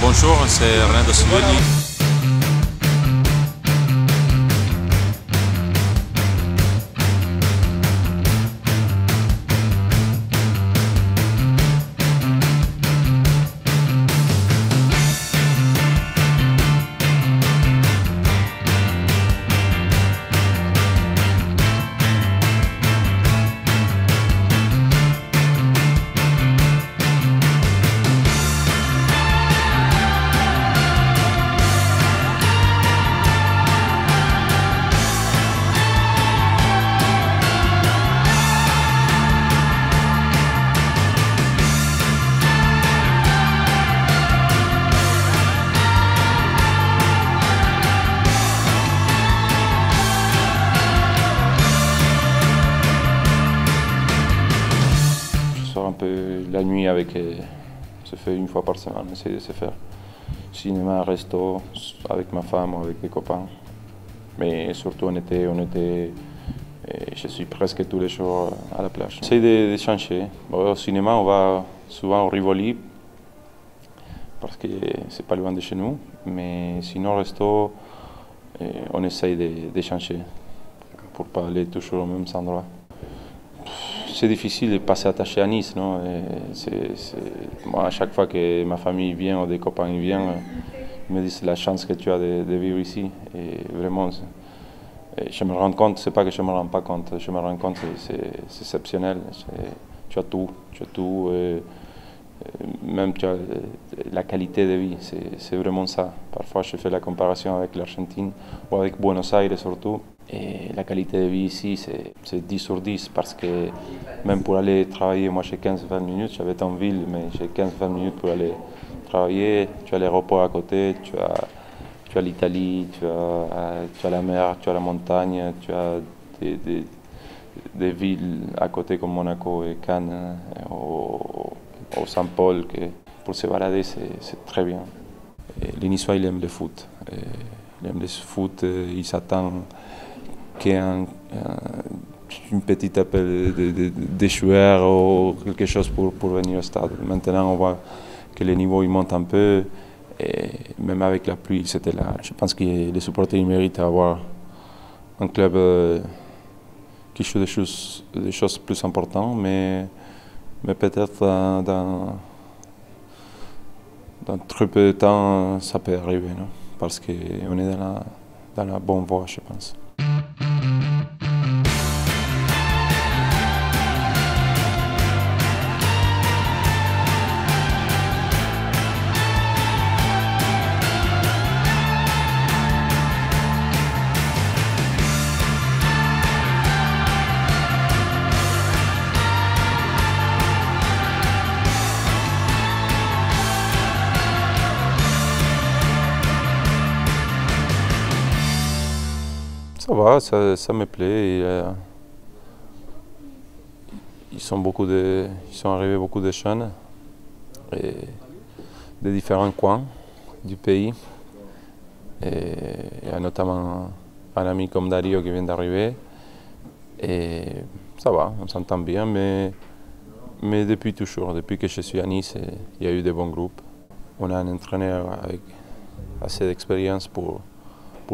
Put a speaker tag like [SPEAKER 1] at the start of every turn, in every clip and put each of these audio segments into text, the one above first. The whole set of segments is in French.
[SPEAKER 1] Bonjour, c'est Renato Silvegni.
[SPEAKER 2] Un peu la nuit avec, se fait une fois par semaine, essayer de se faire cinéma, resto avec ma femme ou avec des copains. Mais surtout en été, je suis presque tous les jours à la plage. J'essaie de changer. Au cinéma, on va souvent au Rivoli parce que c'est pas loin de chez nous. Mais sinon, au resto, on essaye de changer pour pas aller toujours au même endroit. C'est difficile de pas s'attacher à Nice, non? Moi, à chaque fois que ma famille vient ou des copains viennent, ils me disent la chance que tu as de vivre ici. Et vraiment, je me rends compte, c'est pas que je me rends pas compte, je me rends compte, c'est exceptionnel. Tu as tout, même tu as la qualité de vie, c'est vraiment ça. Parfois, je fais la comparaison avec l'Argentine ou avec Buenos Aires surtout. Et la qualité de vie ici, c'est 10 sur 10 parce que même pour aller travailler, moi j'ai 15-20 minutes, j'habite en ville, mais j'ai 15-20 minutes pour aller travailler. Tu as l'aéroport à côté, tu as l'Italie, tu as la mer, tu as la montagne, tu as des villes à côté comme Monaco et Cannes ou Saint-Paul. Pour se balader, c'est très bien. Et les Niçois, ils aiment le foot. Ils aiment le foot, ils s'attendent qu'il y ait une petite appel de joueurs ou quelque chose pour venir au stade. Maintenant, on voit que le niveau il monte un peu, et même avec la pluie, c'était là. Je pense que les supporters ils méritent d'avoir un club qui joue des choses plus importantes, mais peut-être dans très peu de temps, ça peut arriver, non? Parce qu'on est dans la bonne voie, je pense. Ça va, ça me plaît. Ils sont arrivés beaucoup de jeunes de différents coins du pays. Et il y a notamment un ami comme Dario qui vient d'arriver. Et ça va, on s'entend bien, mais depuis toujours, depuis que je suis à Nice, il y a eu de bons groupes. On a un entraîneur avec assez d'expérience pour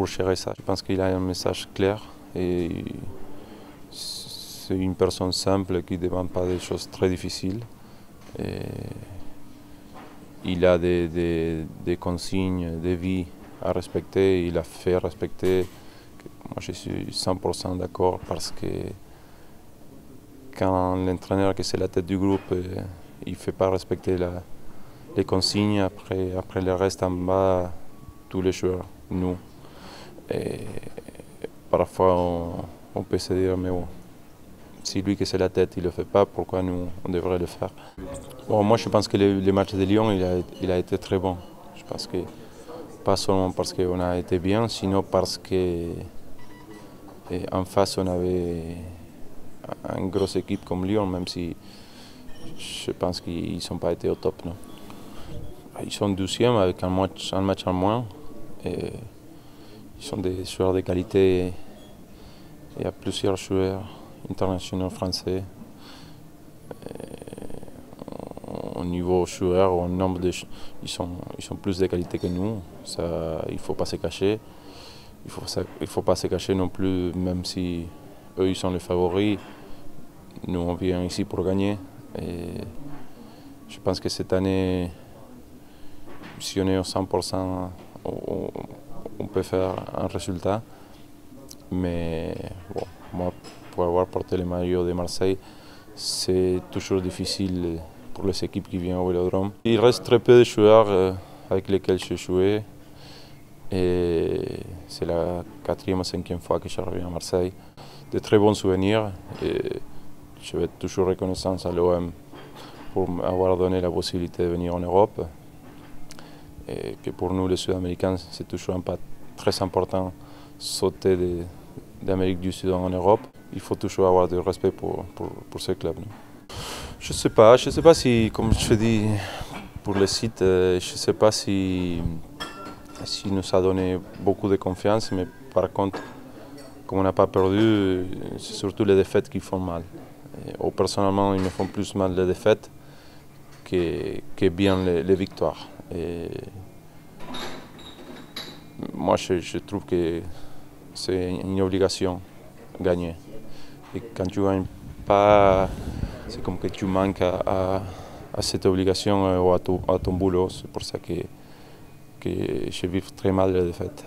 [SPEAKER 2] gérer ça. Je pense qu'il a un message clair et c'est une personne simple qui ne demande pas des choses très difficiles. Et il a des consignes de vie à respecter, il a fait respecter. Moi je suis 100% d'accord parce que quand l'entraîneur qui c'est la tête du groupe, il ne fait pas respecter les consignes, après le reste en bas, tous les joueurs, nous. Et parfois on peut se dire, mais bon, si lui qui c'est la tête, il ne le fait pas, pourquoi nous on devrait le faire? Bon, moi je pense que le match de Lyon, il a été très bon. Je pense que pas seulement parce qu'on a été bien, sinon parce qu'en face on avait une grosse équipe comme Lyon, même si je pense qu'ils n'ont pas été au top. Non. Ils sont 12e avec un match en moins. Et ils sont des joueurs de qualité. Il y a plusieurs joueurs internationaux français. Au niveau joueur, au nombre de, ils sont plus de qualité que nous. Ça, il ne faut pas se cacher. Il faut pas se cacher non plus, même si eux ils sont les favoris. Nous on vient ici pour gagner. Et je pense que cette année, si on est au 100%, on peut faire un résultat. Mais bon, moi, pour avoir porté le maillot de Marseille, c'est toujours difficile pour les équipes qui viennent au Vélodrome. Il reste très peu de joueurs avec lesquels j'ai joué. Et c'est la 4e ou 5e fois que je reviens à Marseille. De très bons souvenirs. Et je vais être toujours reconnaissant à l'OM pour m'avoir donné la possibilité de venir en Europe. Et que pour nous, les Sud-Américains, c'est toujours un pas très important sauter d'Amérique du Sud en Europe. Il faut toujours avoir du respect pour ce club. Je ne sais pas si, comme je dis, pour le site, je ne sais pas si nous a donné beaucoup de confiance, mais par contre, comme on n'a pas perdu, c'est surtout les défaites qui font mal. Et, personnellement, ils me font plus mal les défaites que bien les victoires. Et moi, je trouve que c'est une obligation de gagner. Et quand tu ne gagnes pas, c'est comme que tu manques à cette obligation ou à ton boulot. C'est pour ça que je vis très mal les défaites.